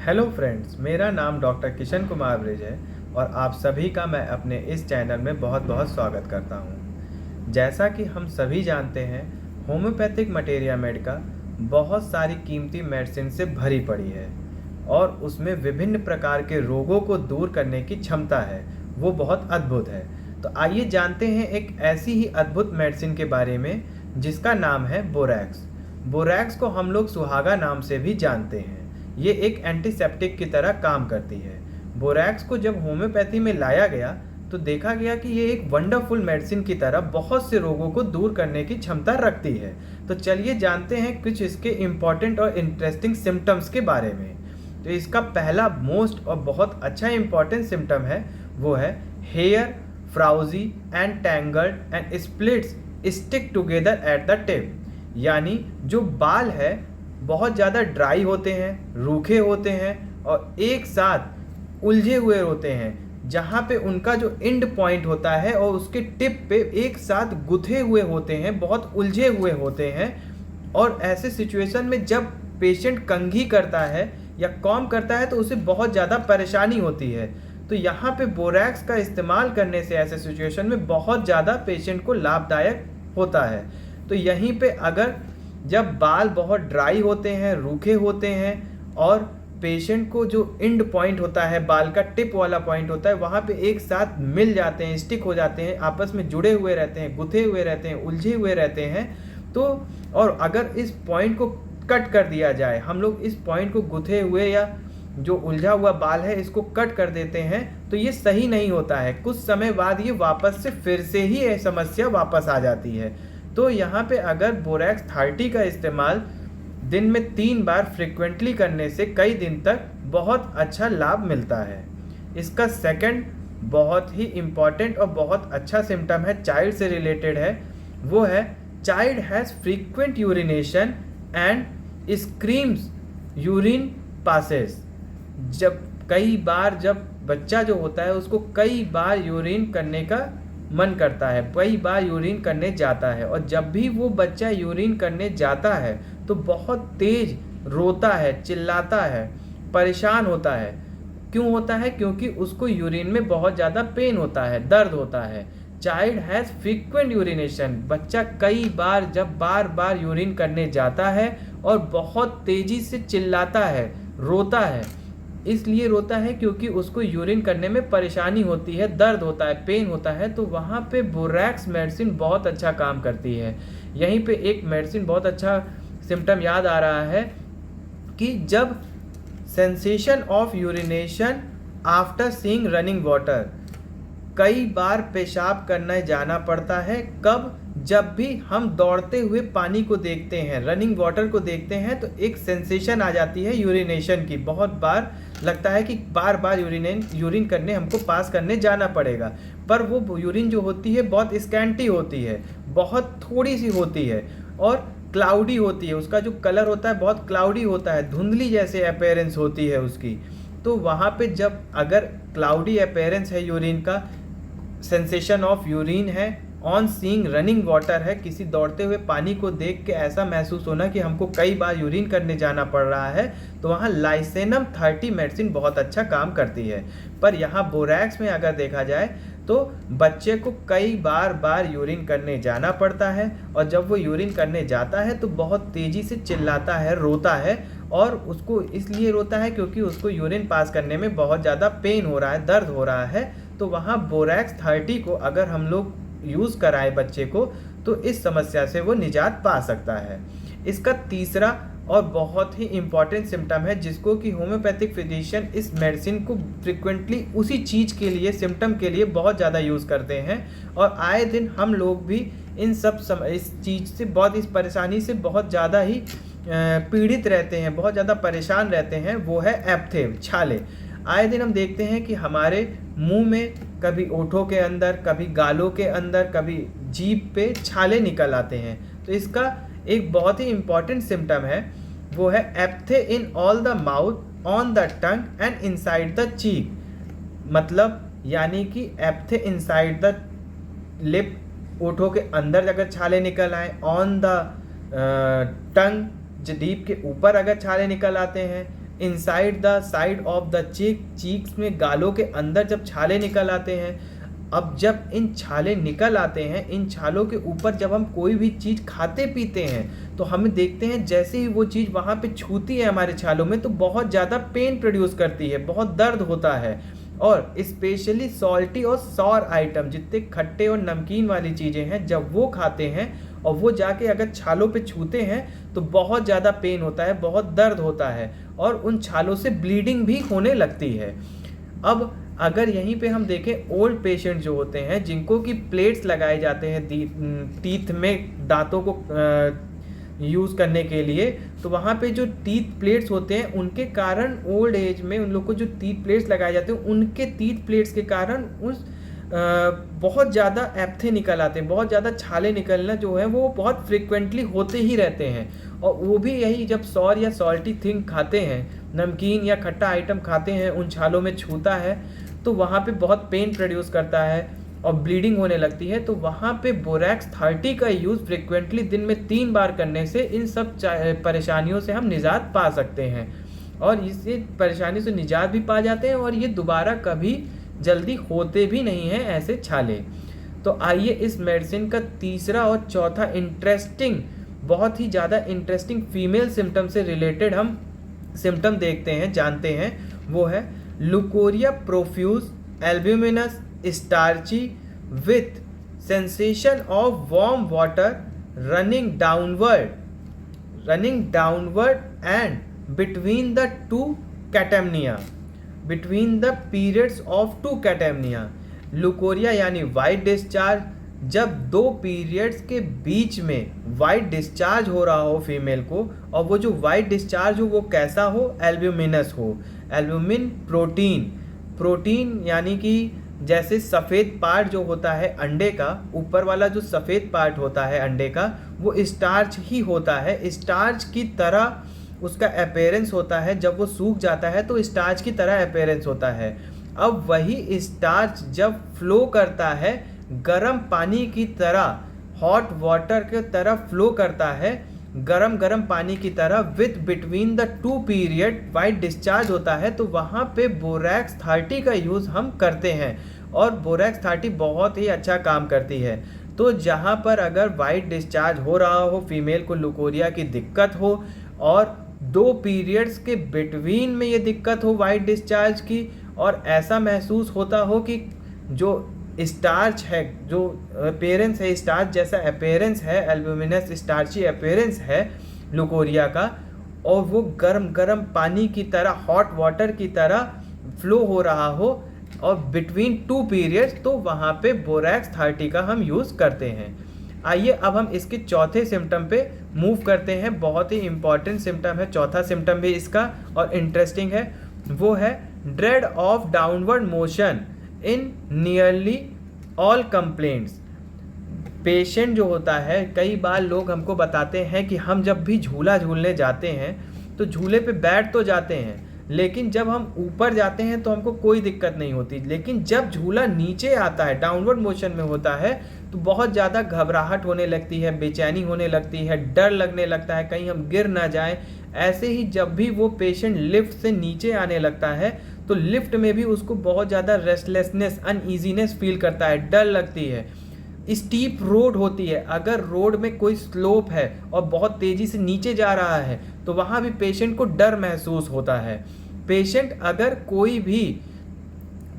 Hello friends, मेरा नाम doctor Kishan Kumar bridge है और आप सभी का मैं अपने इस चैनल में बहुत बहुत स्वागत करता हूं। जैसा कि हम सभी जानते हैं, होम्योपैथिक मटेरिया मेडिका बहुत सारी कीमती मेडिसिन से भरी पड़ी है और उसमें विभिन्न प्रकार के रोगों को दूर करने की क्षमता है, वो बहुत अद्भुत है। तो आइए जानते हैं एक ऐसी ही अद्भुत मेडिसिन के बारे में जिसका नाम है बोरैक्स। बोरैक्स को हम लोग सुहागा नाम से भी जानते हैं। ये एक एंटीसेप्टिक की तरह काम करती है। बोरैक्स को जब होम्योपैथी में लाया गया तो देखा गया कि ये एक वंडरफुल मेडिसिन की तरह बहुत से रोगों को दूर करने की क्षमता रखती है। तो चलिए जानते हैं कुछ इसके इम्पॉर्टेंट और इंटरेस्टिंग सिम्टम्स के बारे में। तो इसका पहला मोस्ट और बहुत अच्छा इम्पॉर्टेंट सिम्टम है, वो है hair frowsy and tangled and splits stick together at the tip. यानी जो बाल है बहुत ज़्यादा ड्राई होते हैं, रूखे होते हैं और एक साथ उलझे हुए होते हैं, जहाँ पे उनका जो एंड पॉइंट होता है और उसके टिप पे एक साथ गुथे हुए होते हैं, बहुत उलझे हुए होते हैं। और ऐसे सिचुएशन में जब पेशेंट कंघी करता है या कॉम करता है तो उसे बहुत ज़्यादा परेशानी होती है। तो यहाँ पे बोरैक्स का इस्तेमाल करने से ऐसे सिचुएशन में बहुत ज़्यादा पेशेंट को लाभदायक होता है। तो यहीं पे अगर जब बाल बहुत ड्राई होते हैं, रूखे होते हैं और पेशेंट को जो एंड पॉइंट होता है, बाल का टिप वाला पॉइंट होता है, वहाँ पे एक साथ मिल जाते हैं, स्टिक हो जाते हैं, आपस में जुड़े हुए रहते हैं, गुथे हुए रहते हैं, उलझे हुए रहते हैं। तो और अगर इस पॉइंट को कट कर दिया जाए, हम लोग इस पॉइंट को गुथे हुए या जो उलझा हुआ बाल है इसको कट कर देते हैं तो ये सही नहीं होता है। कुछ समय बाद ये वापस से फिर से ही ये समस्या वापस आ जाती है। तो यहाँ पे अगर बोरैक्स 30 का इस्तेमाल दिन में 3 बार फ्रिक्वेंटली करने से कई दिन तक बहुत अच्छा लाभ मिलता है। इसका सेकंड बहुत ही इम्पॉर्टेंट और बहुत अच्छा सिम्टम है, चाइल्ड से रिलेटेड है, वो है child has frequent urination and screams urine passes. जब बच्चा जो होता है उसको कई बार यूरिन करने का मन करता है, कई बार यूरिन करने जाता है, और जब भी वो बच्चा यूरिन करने जाता है तो बहुत तेज रोता है, चिल्लाता है, परेशान होता है। क्यों होता है? क्योंकि उसको यूरिन में बहुत ज़्यादा पेन होता है, दर्द होता है। चाइल्ड हैज़ फ्रीक्वेंट यूरिनेशन, बच्चा कई बार जब बार बार यूरिन करने जाता है और बहुत तेज़ी से चिल्लाता है, रोता है। इसलिए रोता है क्योंकि उसको यूरिन करने में परेशानी होती है, दर्द होता है, पेन होता है। तो वहाँ पे बोरैक्स मेडिसिन बहुत अच्छा काम करती है। यहीं पे एक मेडिसिन बहुत अच्छा सिम्टम याद आ रहा है कि जब sensation of urination after seeing running water, कई बार पेशाब करने जाना पड़ता है। कब? जब भी हम दौड़ते हुए पानी को देखते हैं, रनिंग वाटर को देखते हैं, तो एक सेंसेशन आ जाती है यूरिनेशन की। बहुत बार लगता है कि बार बार यूरिन करने हमको पास करने जाना पड़ेगा, पर वो यूरिन जो होती है बहुत स्कैंटी होती है, बहुत थोड़ी सी होती है और क्लाउडी होती है। उसका जो कलर होता है बहुत क्लाउडी होता है, धुंधली जैसे अपीयरेंस होती है उसकी। तो वहाँ पे जब अगर क्लाउडी अपीयरेंस है यूरिन का, सेंसेशन ऑफ यूरिन है, ऑन सीइंग रनिंग वाटर है, किसी दौड़ते हुए पानी को देख के ऐसा महसूस होना कि हमको कई बार यूरिन करने जाना पड़ रहा है, तो वहाँ लाइसेनम 30 मेडिसिन बहुत अच्छा काम करती है। पर यहाँ बोरैक्स में अगर देखा जाए तो बच्चे को कई बार यूरिन करने जाना पड़ता है, और जब वो यूरिन करने जाता है तो बहुत तेज़ी से चिल्लाता है, रोता है। और उसको इसलिए रोता है क्योंकि उसको यूरिन पास करने में बहुत ज़्यादा पेन हो रहा है, दर्द हो रहा है। तो वहाँ बोरैक्स 30 को अगर हम लोग यूज़ कराए बच्चे को तो इस समस्या से वो निजात पा सकता है। इसका तीसरा और बहुत ही इम्पॉर्टेंट सिम्टम है जिसको कि होम्योपैथिक फिजिशियन इस मेडिसिन को फ्रिक्वेंटली उसी चीज़ के लिए, सिम्टम के लिए बहुत ज़्यादा यूज़ करते हैं, और आए दिन हम लोग भी इस चीज़ से, बहुत इस परेशानी से बहुत ज़्यादा ही पीड़ित रहते हैं, बहुत ज़्यादा परेशान रहते हैं। वो है एप्थे, छाले। आए दिन हम देखते हैं कि हमारे मुंह में कभी ओठों के अंदर, कभी गालों के अंदर, कभी जीभ पे छाले निकल आते हैं। तो इसका एक बहुत ही इम्पॉर्टेंट सिम्टम है, वो है aphthae in all the mouth, on the tongue and inside the cheek. मतलब यानी कि एप्थे इनसाइड द लिप, ओठों के अंदर अगर छाले निकल आए, ऑन द टंग, जीभ के ऊपर अगर छाले निकल आते हैं, inside the side of the cheeks में गालों के अंदर जब छाले निकल आते हैं। अब जब इन छाले निकल आते हैं, इन छालों के ऊपर जब हम कोई भी चीज़ खाते पीते हैं तो हम देखते हैं जैसे ही वो चीज़ वहाँ पे छूती है हमारे छालों में तो बहुत ज़्यादा पेन प्रोड्यूस करती है, बहुत दर्द होता है। और स्पेशली सॉल्टी और सॉर आइटम, जितने खट्टे और नमकीन वाली चीज़ें हैं, जब वो खाते हैं और वो जाके अगर छालों पे छूते हैं तो बहुत ज़्यादा पेन होता है, बहुत दर्द होता है और उन छालों से ब्लीडिंग भी होने लगती है। अब अगर यहीं पे हम देखें ओल्ड पेशेंट जो होते हैं जिनको कि प्लेट्स लगाए जाते हैं टीथ में, दांतों को यूज़ करने के लिए, तो वहाँ पे जो टीथ प्लेट्स होते हैं उनके कारण ओल्ड एज में उन लोग को जो टीथ प्लेट्स लगाए जाते हैं उनके टीथ प्लेट्स के कारण उस बहुत ज़्यादा एप्थे निकल आते हैं, बहुत ज़्यादा छाले निकलना जो है वो बहुत फ्रिक्वेंटली होते ही रहते हैं। और वो भी यही जब सॉर या सॉल्टी थिंग खाते हैं, नमकीन या खट्टा आइटम खाते हैं, उन छालों में छूता है तो वहाँ पे बहुत पेन प्रोड्यूस करता है और ब्लीडिंग होने लगती है। तो वहाँ पे बोरैक्स 30 का यूज़ फ्रिक्वेंटली दिन में 3 बार करने से इन सब परेशानियों से हम निजात पा सकते हैं और इससे परेशानी से निजात भी पा जाते हैं और ये दोबारा कभी जल्दी होते भी नहीं हैं ऐसे छाले। तो आइए इस मेडिसिन का तीसरा और चौथा इंटरेस्टिंग, बहुत ही ज़्यादा इंटरेस्टिंग फीमेल सिम्टम से रिलेटेड हम सिम्टम देखते हैं, जानते हैं। वो है leucorrhoea profuse albuminous starchy with sensation of warm water running downward and between the two catamenia, between the periods of two catamenia. Leucorrhoea यानी वाइट डिस्चार्ज, जब 2 पीरियड्स के बीच में वाइट डिस्चार्ज हो रहा हो फीमेल को, और वो जो वाइट डिस्चार्ज हो वो कैसा हो, एल्ब्यूमिनस हो। एल्ब्यूमिन प्रोटीन यानी कि जैसे सफ़ेद पार्ट जो होता है अंडे का, ऊपर वाला जो सफ़ेद पार्ट होता है अंडे का वो स्टार्च ही होता है, स्टार्च की तरह उसका अपीयरेंस होता है। जब वो सूख जाता है तो स्टार्च की तरह अपीयरेंस होता है। अब वही स्टार्च जब फ्लो करता है गर्म पानी की तरह, हॉट वाटर के तरह फ्लो करता है, गरम पानी की तरह, width between the to period white discharge होता है, तो वहाँ पे बोरैक्स 30 का यूज़ हम करते हैं और बोरैक्स 30 बहुत ही अच्छा काम करती है। तो जहाँ पर अगर वाइट डिस्चार्ज हो रहा हो, फीमेल को लुकोरिया की दिक्कत हो और 2 पीरियड्स के बिटवीन में ये दिक्कत हो वाइट डिस्चार्ज की, और ऐसा महसूस होता हो कि जो स्टार्च है, जो अपीयरेंस है स्टार्च जैसा अपीयरेंस है, एल्ब्यूमिनस स्टार्ची अपीयरेंस है लुकोरिया का, और वो गर्म पानी की तरह, हॉट वाटर की तरह फ्लो हो रहा हो और बिटवीन 2 पीरियड्स, तो वहाँ पे बोरैक्स 30 का हम यूज़ करते हैं। आइए अब हम इसके चौथे सिम्टम पे मूव करते हैं। बहुत ही इंपॉर्टेंट सिम्टम है चौथा सिम्टम भी इसका और इंटरेस्टिंग है। वो है dread of downward motion in nearly all complaints. Patient जो होता है, कई बार लोग हमको बताते हैं कि हम जब भी झूला झूलने जाते हैं तो झूले पे बैठ तो जाते हैं, लेकिन जब हम ऊपर जाते हैं तो हमको कोई दिक्कत नहीं होती, लेकिन जब झूला नीचे आता है, डाउनवर्ड मोशन में होता है, तो बहुत ज़्यादा घबराहट होने लगती है, बेचैनी होने लगती है, डर लगने लगता है कहीं हम गिर ना जाएं। ऐसे ही जब भी वो पेशेंट लिफ्ट से नीचे आने लगता है तो लिफ्ट में भी उसको बहुत ज़्यादा रेस्टलेसनेस, अनईजीनेस फील करता है, डर लगती है। स्टीप रोड होती है, अगर रोड में कोई स्लोप है और बहुत तेज़ी से नीचे जा रहा है तो वहाँ भी पेशेंट को डर महसूस होता है। पेशेंट अगर कोई भी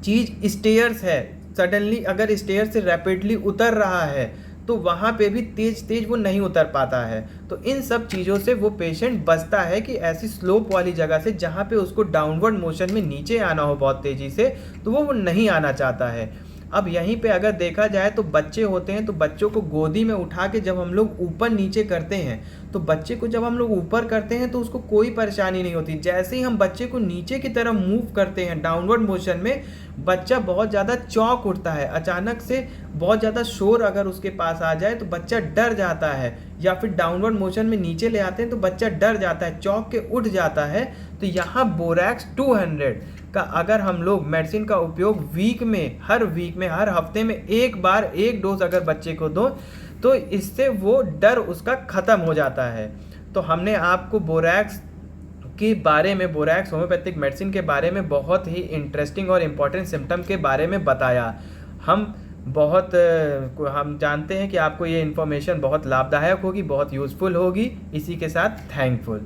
चीज़ स्टेयर्स है, सडनली अगर स्टेयर से रैपिडली उतर रहा है तो वहाँ पे भी तेज़ वो नहीं उतर पाता है। तो इन सब चीज़ों से वो पेशेंट बचता है कि ऐसी स्लोप वाली जगह से जहाँ पे उसको डाउनवर्ड मोशन में नीचे आना हो बहुत तेज़ी से, तो वो नहीं आना चाहता है। अब यहीं पे अगर देखा जाए तो बच्चे होते हैं, तो बच्चों को गोदी में उठा के जब हम लोग ऊपर नीचे करते हैं, तो बच्चे को जब हम लोग ऊपर करते हैं तो उसको कोई परेशानी नहीं होती। जैसे ही हम बच्चे को नीचे की तरफ मूव करते हैं डाउनवर्ड मोशन में, बच्चा बहुत ज़्यादा चौंक उठता है। अचानक से बहुत ज़्यादा शोर अगर उसके पास आ जाए तो बच्चा डर जाता है, या फिर डाउनवर्ड मोशन में नीचे ले आते हैं तो बच्चा डर जाता है, चौंक के उठ जाता है। तो यहाँ बोरैक्स 200 का अगर हम लोग मेडिसिन का उपयोग हर वीक में हर हफ्ते में एक बार 1 डोज अगर बच्चे को दो तो इससे वो डर उसका ख़त्म हो जाता है। तो हमने आपको बोरैक्स के बारे में, बोरैक्स होम्योपैथिक मेडिसिन के बारे में बहुत ही इंटरेस्टिंग और इम्पॉर्टेंट सिम्टम के बारे में बताया। हम जानते हैं कि आपको ये इन्फॉर्मेशन बहुत लाभदायक होगी, बहुत यूज़फुल होगी। इसी के साथ थैंकफुल।